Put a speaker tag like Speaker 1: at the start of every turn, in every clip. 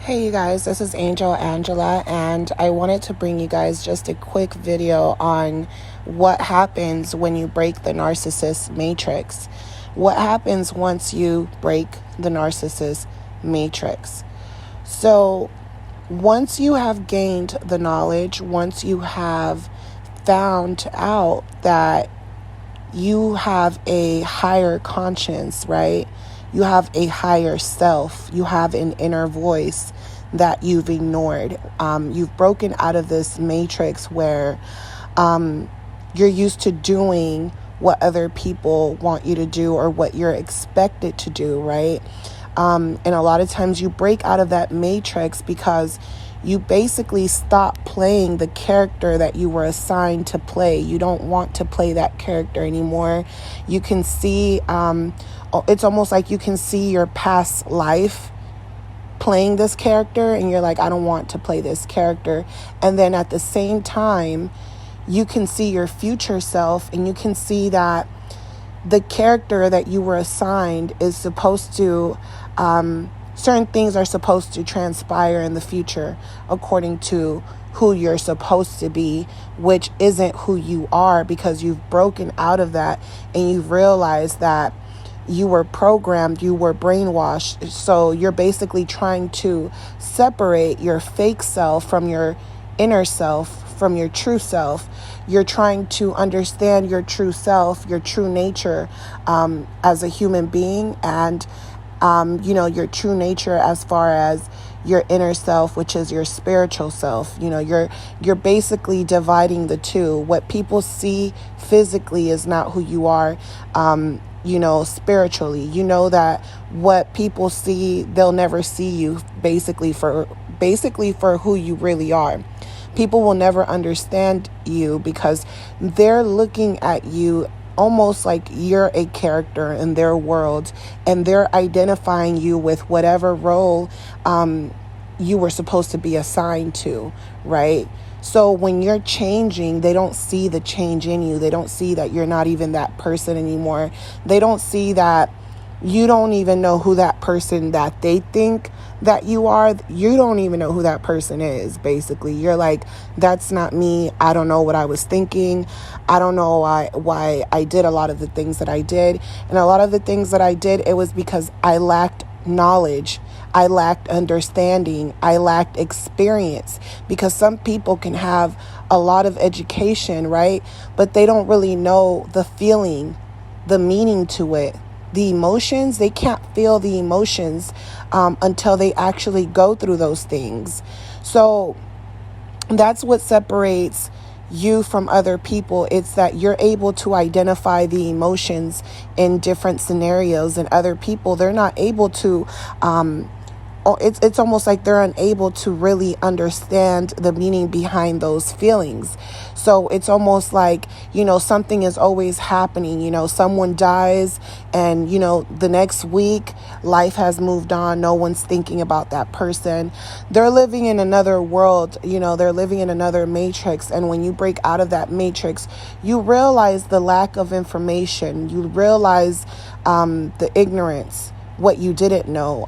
Speaker 1: Hey you guys, this is Angel Angela, and I wanted to bring you guys just a quick video on what happens when you break the narcissist matrix. What happens once you break the narcissist matrix? So once you have gained the knowledge, once you have found out that you have a higher conscience, right? You have a higher self. You have an inner voice that you've ignored. You've broken out of this matrix where you're used to doing what other people want you to do or what you're expected to do, right? And a lot of times you break out of that matrix because you basically stop playing the character that you were assigned to play. You don't want to play that character anymore. You can see, it's almost like you can see your past life playing this character and you're like, I don't want to play this character. And then at the same time, you can see your future self and you can see that the character that you were assigned is supposed to, certain things are supposed to transpire in the future according to who you're supposed to be, which isn't who you are, because you've broken out of that and you've realized that you were programmed, you were brainwashed. So you're basically trying to separate your fake self from your inner self, from your true self. You're trying to understand your true self, your true nature as a human being, and your true nature as far as your inner self, which is your spiritual self. You're basically dividing the two. What people see physically is not who you are, spiritually. You know that what people see, they'll never see you basically for who you really are. People will never understand you because they're looking at you almost like you're a character in their world, and they're identifying you with whatever role you were supposed to be assigned to, right? So when you're changing, they don't see the change in you. They don't see that you're not even that person anymore. They don't see that you don't even know who that person that they think that you are. You don't even know who that person is, basically. You're like, that's not me. I don't know what I was thinking. I don't know why I did a lot of the things that I did. And a lot of the things that I did, it was because I lacked knowledge. I lacked understanding. I lacked experience, because some people can have a lot of education, right? But they don't really know the feeling, the meaning to it. The emotions, they can't feel the emotions until they actually go through those things. So that's what separates you from other people. It's that you're able to identify the emotions in different scenarios, and other people, they're not able to. It's almost like they're unable to really understand the meaning behind those feelings. So it's almost like, something is always happening. Someone dies and, the next week life has moved on. No one's thinking about that person. They're living in another world, they're living in another matrix. And when you break out of that matrix, you realize the lack of information. You realize the ignorance, what you didn't know,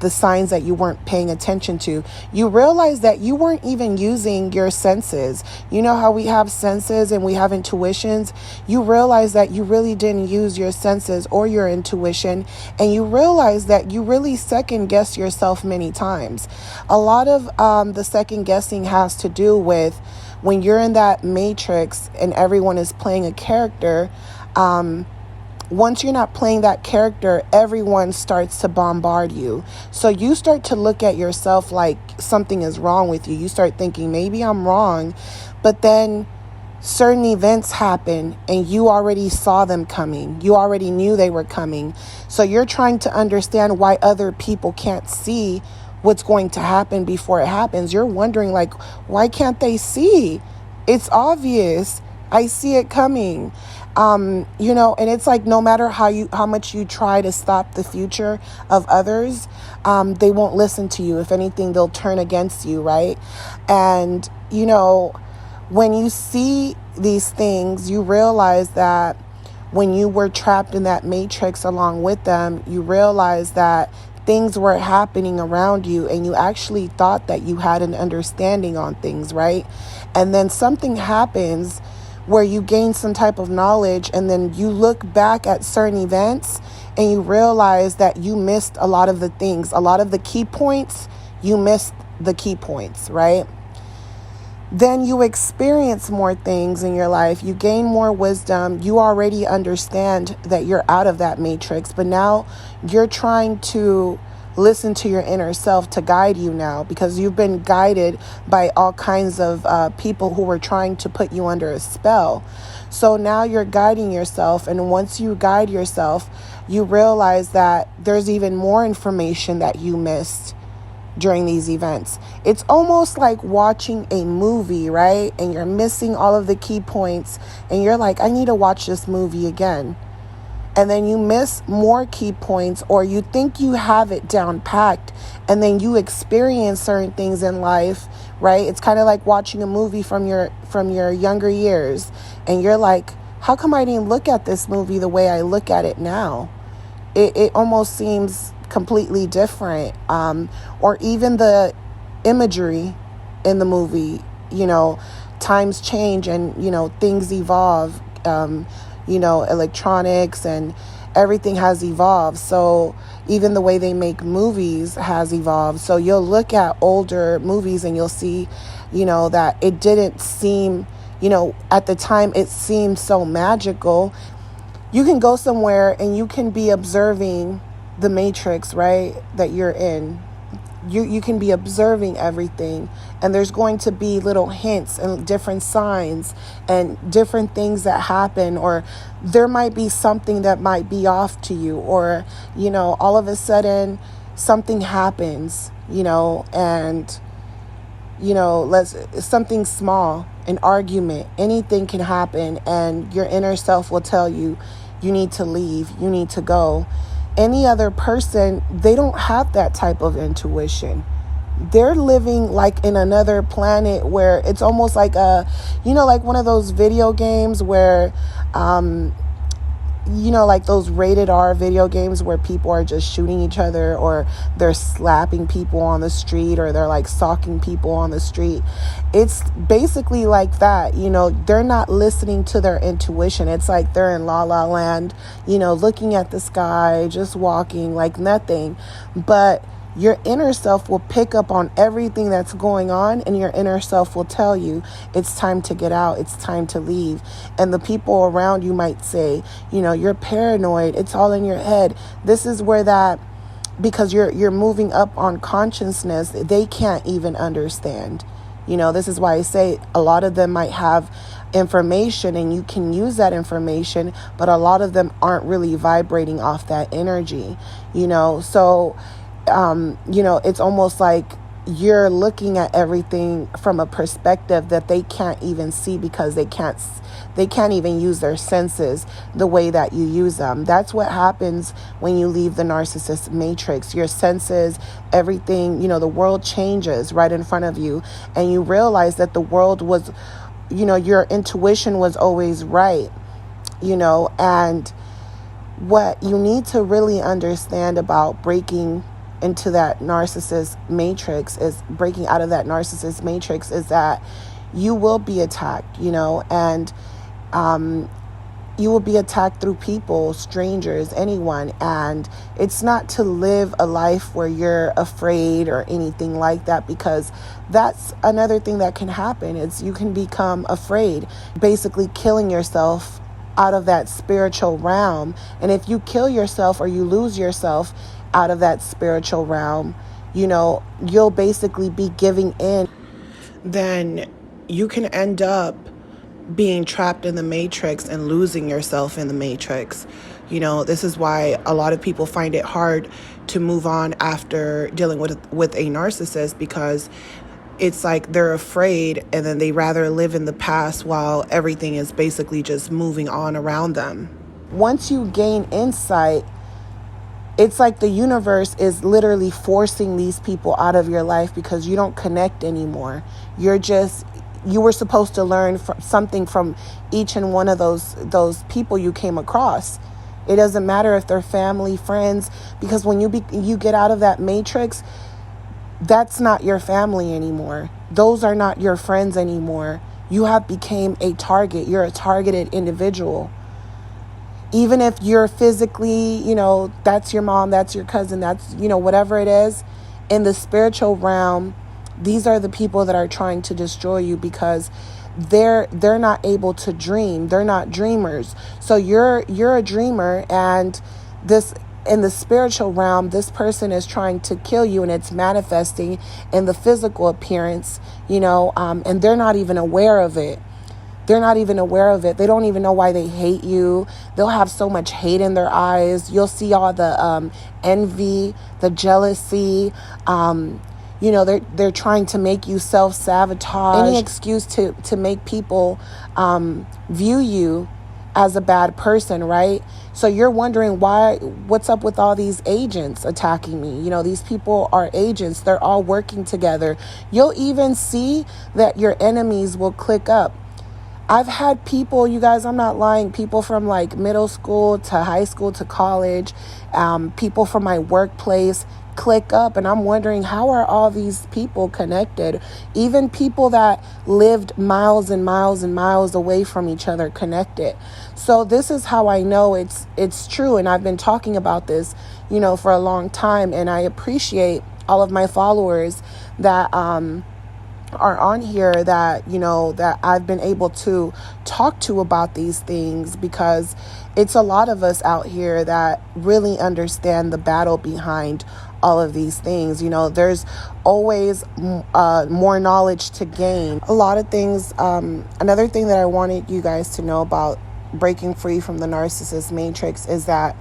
Speaker 1: the signs that you weren't paying attention to. You realize that you weren't even using your senses. You know how we have senses and we have intuitions? You realize that you really didn't use your senses or your intuition, and you realize that you really second guess yourself many times. A lot of the second guessing has to do with when you're in that matrix and everyone is playing a character. Once you're not playing that character, everyone starts to bombard you. So you start to look at yourself like something is wrong with you. You start thinking, maybe I'm wrong. But then certain events happen and you already saw them coming. You already knew they were coming. So you're trying to understand why other people can't see what's going to happen before it happens. You're wondering, like, why can't they see? It's obvious. I see it coming. And it's like, no matter how much you try to stop the future of others, they won't listen to you. If anything, they'll turn against you, right? And, when you see these things, you realize that when you were trapped in that matrix along with them, you realize that things were happening around you and you actually thought that you had an understanding on things, right? And then something happens where you gain some type of knowledge, and then you look back at certain events and you realize that you missed a lot of the things, a lot of the key points. You missed the key points, right? Then you experience more things in your life. You gain more wisdom. You already understand that you're out of that matrix, but now you're trying to listen to your inner self to guide you now, because you've been guided by all kinds of people who were trying to put you under a spell. So now you're guiding yourself. And once you guide yourself, you realize that there's even more information that you missed during these events. It's almost like watching a movie, right? And you're missing all of the key points and you're like, I need to watch this movie again. And then you miss more key points, or you think you have it down packed, and then you experience certain things in life, right? It's kind of like watching a movie from your younger years, and you're like, how come I didn't look at this movie the way I look at it now? It almost seems completely different. Or even the imagery in the movie, times change and, things evolve. Electronics and everything has evolved. So even the way they make movies has evolved. So you'll look at older movies and you'll see, that it didn't seem, at the time it seemed so magical. You can go somewhere and you can be observing the matrix, right, that you're in. You can be observing everything, and there's going to be little hints and different signs and different things that happen, or there might be something that might be off to you, or, all of a sudden something happens, and, something small, an argument, anything can happen, and your inner self will tell you, you need to leave, you need to go. Any other person, they don't have that type of intuition. They're living like in another planet where it's almost like like one of those video games where, like those rated R video games where people are just shooting each other, or they're slapping people on the street, or they're like stalking people on the street. It's basically like that. They're not listening to their intuition. It's like they're in La La Land, looking at the sky, just walking like nothing. But your inner self will pick up on everything that's going on, and your inner self will tell you it's time to get out, it's time to leave. And the people around you might say, you're paranoid, it's all in your head. This is where that, because you're moving up on consciousness, they can't even understand. This is why I say a lot of them might have information and you can use that information, but a lot of them aren't really vibrating off that energy, so it's almost like you're looking at everything from a perspective that they can't even see, because they can't even use their senses the way that you use them. That's what happens when you leave the narcissist matrix. Your senses, everything, the world changes right in front of you, and you realize that the world was, your intuition was always right, and what you need to really understand about breaking into that narcissist matrix breaking out of that narcissist matrix is that you will be attacked, and you will be attacked through people, strangers, anyone. And it's not to live a life where you're afraid or anything like that, because that's another thing that can happen. You can become afraid, basically killing yourself out of that spiritual realm. And if you kill yourself or you lose yourself out of that spiritual realm, you'll basically be giving in. Then you can end up being trapped in the matrix and losing yourself in the matrix. This is why a lot of people find it hard to move on after dealing with a narcissist, because it's like they're afraid, and then they rather live in the past while everything is basically just moving on around them. Once you gain insight, it's like the universe is literally forcing these people out of your life because you don't connect anymore. You were supposed to learn something from each and one of those people you came across. It doesn't matter if they're family, friends, because when you get out of that matrix, that's not your family anymore. Those are not your friends anymore. You have become a target. You're a targeted individual. Even if you're physically, that's your mom, that's your cousin, that's, whatever it is, in the spiritual realm, these are the people that are trying to destroy you because they're not able to dream. They're not dreamers. So you're a dreamer, and this in the spiritual realm, this person is trying to kill you, and it's manifesting in the physical appearance, and they're not even aware of it. They're not even aware of it. They don't even know why they hate you. They'll have so much hate in their eyes. You'll see all the envy, the jealousy. They're trying to make you self-sabotage. Any excuse to make people view you as a bad person, right? So you're wondering what's up with all these agents attacking me? These people are agents. They're all working together. You'll even see that your enemies will click up. I've had people, you guys, I'm not lying, people from like middle school to high school to college, people from my workplace click up, and I'm wondering, how are all these people connected? Even people that lived miles and miles and miles away from each other connected. So this is how I know it's true, and I've been talking about this, for a long time, and I appreciate all of my followers that are on here that that I've been able to talk to about these things, because it's a lot of us out here that really understand the battle behind all of these things. There's always more knowledge to gain. A lot of things. Another thing that I wanted you guys to know about breaking free from the narcissist matrix is that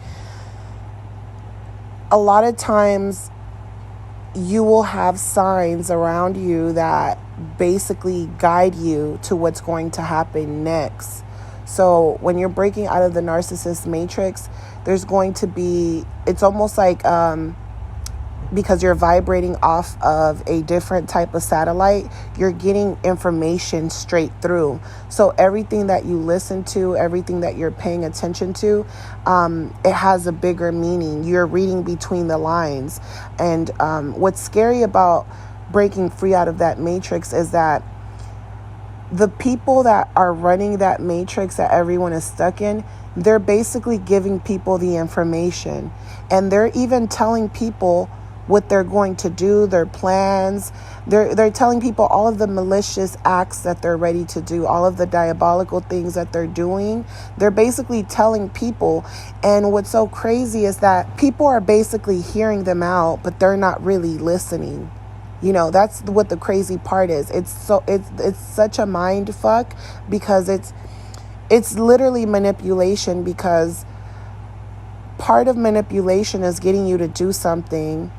Speaker 1: a lot of times you will have signs around you that basically guide you to what's going to happen next. So when you're breaking out of the narcissist matrix, there's going to be, it's almost like because you're vibrating off of a different type of satellite, you're getting information straight through. So everything that you listen to, everything that you're paying attention to, it has a bigger meaning. You're reading between the lines. And what's scary about breaking free out of that matrix is that the people that are running that matrix that everyone is stuck in, they're basically giving people the information. And they're even telling people what they're going to do, their plans. They're telling people all of the malicious acts that they're ready to do, all of the diabolical things that they're doing. They're basically telling people. And what's so crazy is that people are basically hearing them out, but they're not really listening. That's what the crazy part is. It's such a mind fuck, because it's literally manipulation, because part of manipulation is getting you to do something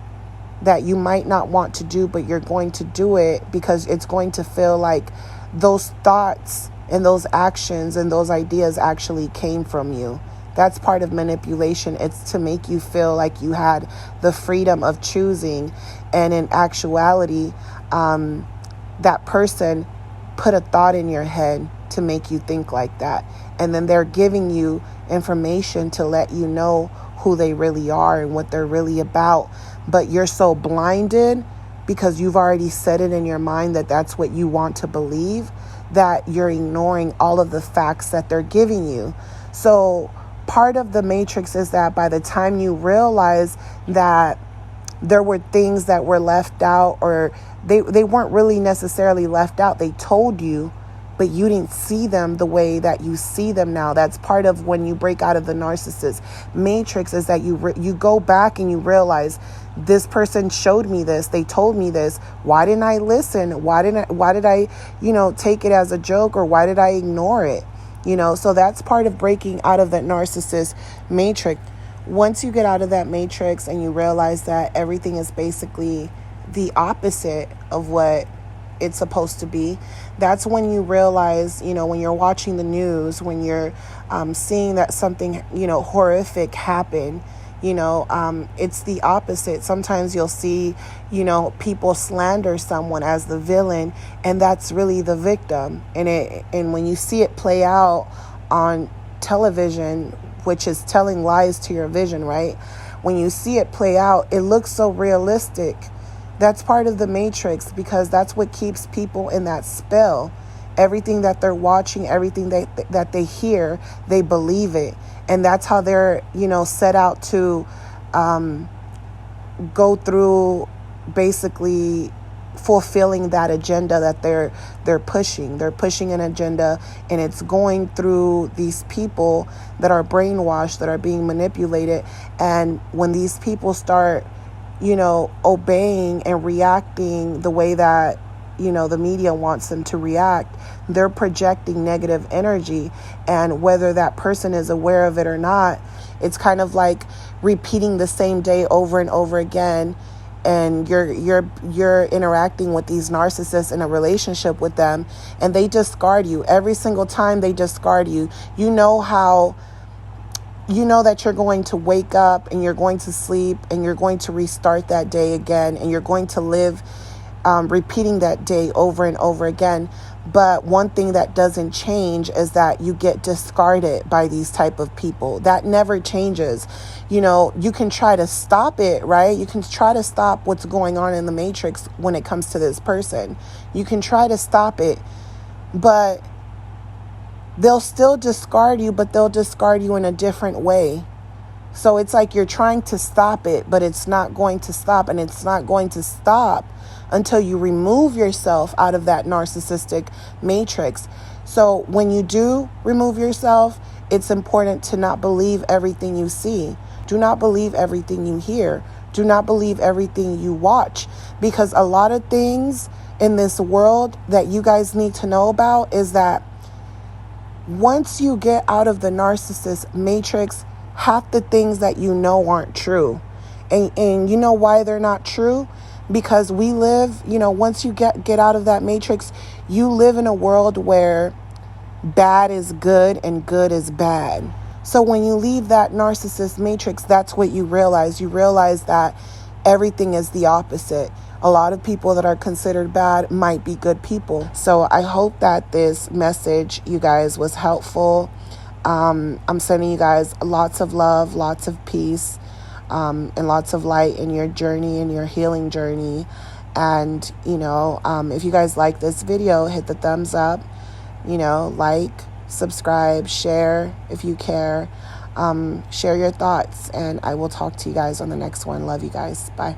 Speaker 1: that you might not want to do, but you're going to do it because it's going to feel like those thoughts and those actions and those ideas actually came from you. That's part of manipulation. It's to make you feel like you had the freedom of choosing. And in actuality, that person put a thought in your head to make you think like that. And then they're giving you information to let you know who they really are and what they're really about. But you're so blinded because you've already set it in your mind that that's what you want to believe, that you're ignoring all of the facts that they're giving you. So part of the matrix is that by the time you realize that there were things that were left out, or they weren't really necessarily left out, they told you, but you didn't see them the way that you see them now. That's part of when you break out of the narcissist matrix, is that you go back and you realize, this person showed me this, they told me this, why didn't I listen? Why did I take it as a joke, or why did I ignore it? So that's part of breaking out of that narcissist matrix. Once you get out of that matrix and you realize that everything is basically the opposite of what it's supposed to be, that's when you realize, when you're watching the news, when you're seeing that something, horrific happen, it's the opposite. Sometimes you'll see, people slander someone as the villain, and that's really the victim. And when you see it play out on television which is telling lies to your vision, right? When you see it play out, it looks so realistic. That's part of the matrix, because that's what keeps people in that spell. Everything that they're watching, everything that they hear, they believe it. And that's how they're, set out to go through basically fulfilling that agenda that they're pushing. They're pushing an agenda, and it's going through these people that are brainwashed, that are being manipulated. And when these people start, obeying and reacting the way that, the media wants them to react, they're projecting negative energy. And whether that person is aware of it or not, it's kind of like repeating the same day over and over again. And you're interacting with these narcissists in a relationship with them, and they discard you every single time. They discard you. You know that you're going to wake up and you're going to sleep and you're going to restart that day again, and you're going to live repeating that day over and over again. But one thing that doesn't change is that you get discarded by these type of people. That never changes. You can try to stop it, right? You can try to stop what's going on in the matrix when it comes to this person. You can try to stop it, but they'll still discard you, but they'll discard you in a different way. So it's like you're trying to stop it, but it's not going to stop, and it's not going to stop until you remove yourself out of that narcissistic matrix. So when you do remove yourself, it's important to not believe everything you see. Do not believe everything you hear. Do not believe everything you watch, because a lot of things in this world that you guys need to know about is that once you get out of the narcissist matrix, half the things that aren't true. And you know why they're not true? Because we live, once you get out of that matrix, you live in a world where bad is good and good is bad. So when you leave that narcissist matrix, that's what you realize. You realize that everything is the opposite. A lot of people that are considered bad might be good people. So I hope that this message, you guys, was helpful. I'm sending you guys lots of love, lots of peace, and lots of light in your journey, in your healing journey. And, if you guys like this video, hit the thumbs up, like, subscribe, share if you care. Share your thoughts, and I will talk to you guys on the next one. Love you guys. Bye.